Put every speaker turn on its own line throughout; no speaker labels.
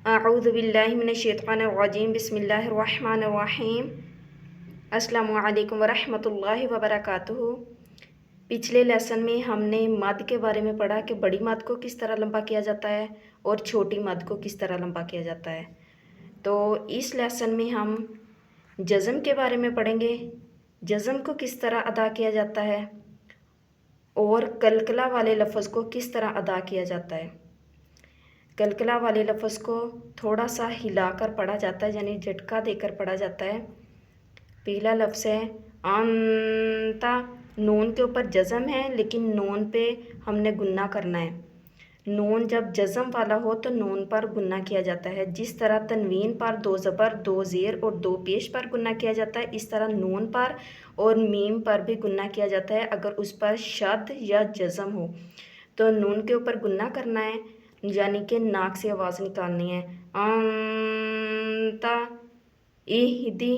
اعوذ باللہ من الشیطان الرجیم بسم اللہ الرحمن الرحیم۔ السلام علیکم ورحمۃ اللہ وبرکاتہ۔ پچھلے لیسن میں ہم نے مد کے بارے میں پڑھا کہ بڑی مد کو کس طرح لمبا کیا جاتا ہے اور چھوٹی مد کو کس طرح لمبا کیا جاتا ہے۔ تو اس لیسن میں ہم جزم کے بارے میں پڑھیں گے، جزم کو کس طرح ادا کیا جاتا ہے اور کلکلا والے لفظ کو کس طرح ادا کیا جاتا ہے۔ کلکلا والے لفظ کو تھوڑا سا ہلا کر پڑھا جاتا ہے، یعنی جھٹکا دے کر پڑھا جاتا ہے۔ پہلا لفظ ہے انتا، نون کے اوپر جزم ہے لیکن نون پہ ہم نے گنہ کرنا ہے۔ نون جب جزم والا ہو تو نون پر گنہ کیا جاتا ہے، جس طرح تنوین پر 2 زبر 2 زیر اور 2 پیش پر گنہ کیا جاتا ہے، اس طرح نون پر اور میم پر بھی گنہ کیا جاتا ہے اگر اس پر شد یا جزم ہو۔ تو نون کے اوپر گنہ کرنا ہے، یعنی کہ ناک سے آواز نکالنی ہے، انتا اہدی۔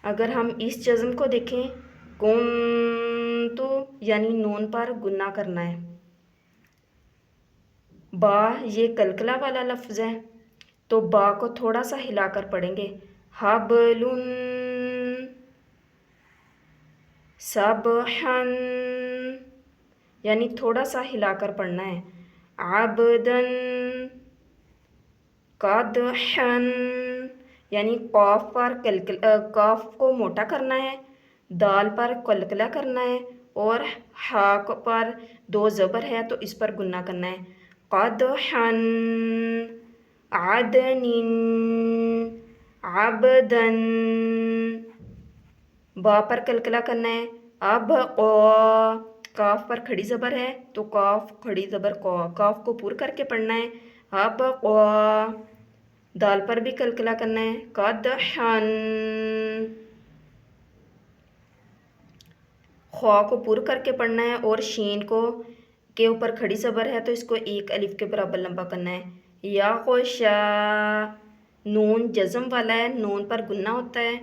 اگر ہم اس جزم کو دیکھیں کنتو، یعنی نون پر گنہ کرنا ہے۔ با یہ کلکلا والا لفظ ہے تو با کو تھوڑا سا ہلا کر پڑھیں گے، حبلن سبحن، یعنی تھوڑا سا ہلا کر پڑھنا ہے، عبدن قدحن، یعنی قاف کو موٹا کرنا ہے، دال پر کلکلا کرنا ہے اور ہا پر 2 زبر ہے تو اس پر گنہ کرنا ہے، قدحن عدن عبدن۔ با پر کلکلا کرنا ہے، اب کاف پر کھڑی زبر ہے تو کاف کھڑی زبر کاف کو پور کر کے پڑھنا ہے، اب دال پر بھی کلکلا کرنا ہے، قدحن۔ خوا کو پور کر کے پڑھنا ہے اور شین کو کے اوپر کھڑی زبر ہے تو اس کو 1 الف کے برابر لمبا کرنا ہے، یغشا، نون جزم والا ہے، نون پر گنہ ہوتا ہے،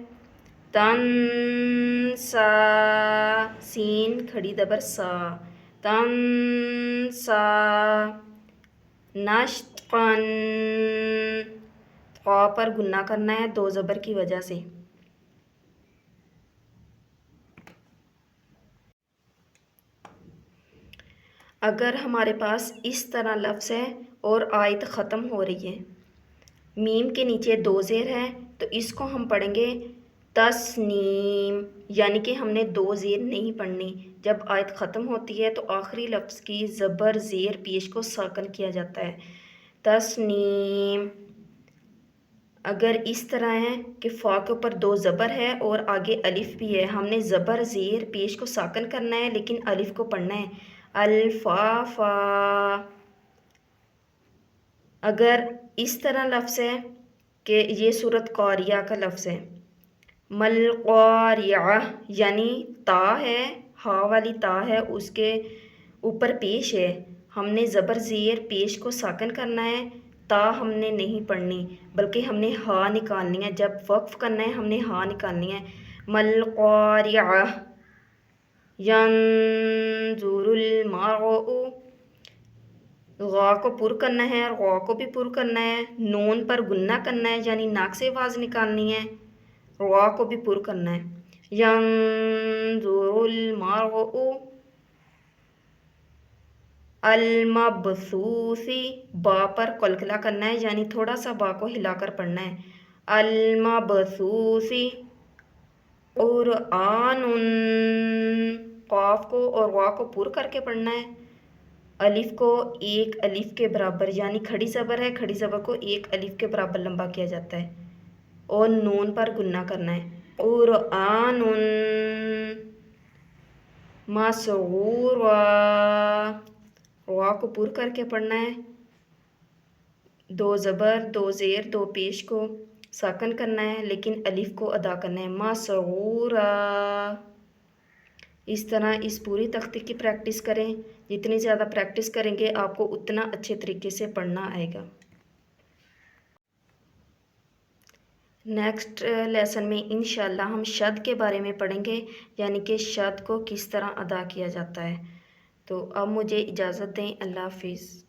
تنسا، سین کھڑی زبر سا، تنسا، نشطن، قا پر گنہ کرنا ہے 2 زبر کی وجہ سے۔ اگر ہمارے پاس اس طرح لفظ ہے اور آیت ختم ہو رہی ہے، میم کے نیچے 2 زیر ہے تو اس کو ہم پڑھیں گے تسنیم، یعنی کہ ہم نے 2 زیر نہیں پڑھنی۔ جب آیت ختم ہوتی ہے تو آخری لفظ کی زبر زیر پیش کو ساکن کیا جاتا ہے، تسنیم۔ اگر اس طرح ہے کہ فا کے اوپر 2 زبر ہے اور آگے الف بھی ہے، ہم نے زبر زیر پیش کو ساکن کرنا ہے لیکن الف کو پڑھنا ہے، الفافا۔ اگر اس طرح لفظ ہے کہ یہ سورۃ قاریہ کا لفظ ہے، ملقاریہ، یعنی تا ہے، ہا والی تا ہے، اس کے اوپر پیش ہے، ہم نے زبر زیر پیش کو ساکن کرنا ہے، تا ہم نے نہیں پڑھنی بلکہ ہم نے ہا نکالنی ہے، جب وقف کرنا ہے ہم نے ہا نکالنی ہے، ملقاریہ، ینظر المرء، غا کو پر کرنا ہے اور غا کو بھی پر کرنا ہے، نون پر گنہ کرنا ہے یعنی ناک سے آواز نکالنی ہے، غا کو بھی پر کرنا ہے، ینظر المرء المبثوثی، با پر کلکلا کرنا ہے یعنی تھوڑا سا با کو ہلا کر پڑھنا ہے، المبثوثی، قرآن، قاف کو اور غا کو پر کر کے پڑھنا ہے، الف کو 1 الف کے برابر، یعنی کھڑی زبر ہے، کھڑی زبر کو 1 الف کے برابر لمبا کیا جاتا ہے اور نون پر گنہ کرنا ہے، قرآن مسعورا، غا کو پر کر کے پڑھنا ہے، 2 زبر 2 زیر 2 پیش کو ساکن کرنا ہے لیکن الف کو ادا کرنا ہے، مسعورا۔ اس طرح اس پوری تختی کی پریکٹس کریں، جتنی زیادہ پریکٹس کریں گے آپ کو اتنا اچھے طریقے سے پڑھنا آئے گا۔ نیکسٹ لیسن میں انشاءاللہ ہم شد کے بارے میں پڑھیں گے، یعنی کہ شد کو کس طرح ادا کیا جاتا ہے۔ تو اب مجھے اجازت دیں، اللہ حافظ۔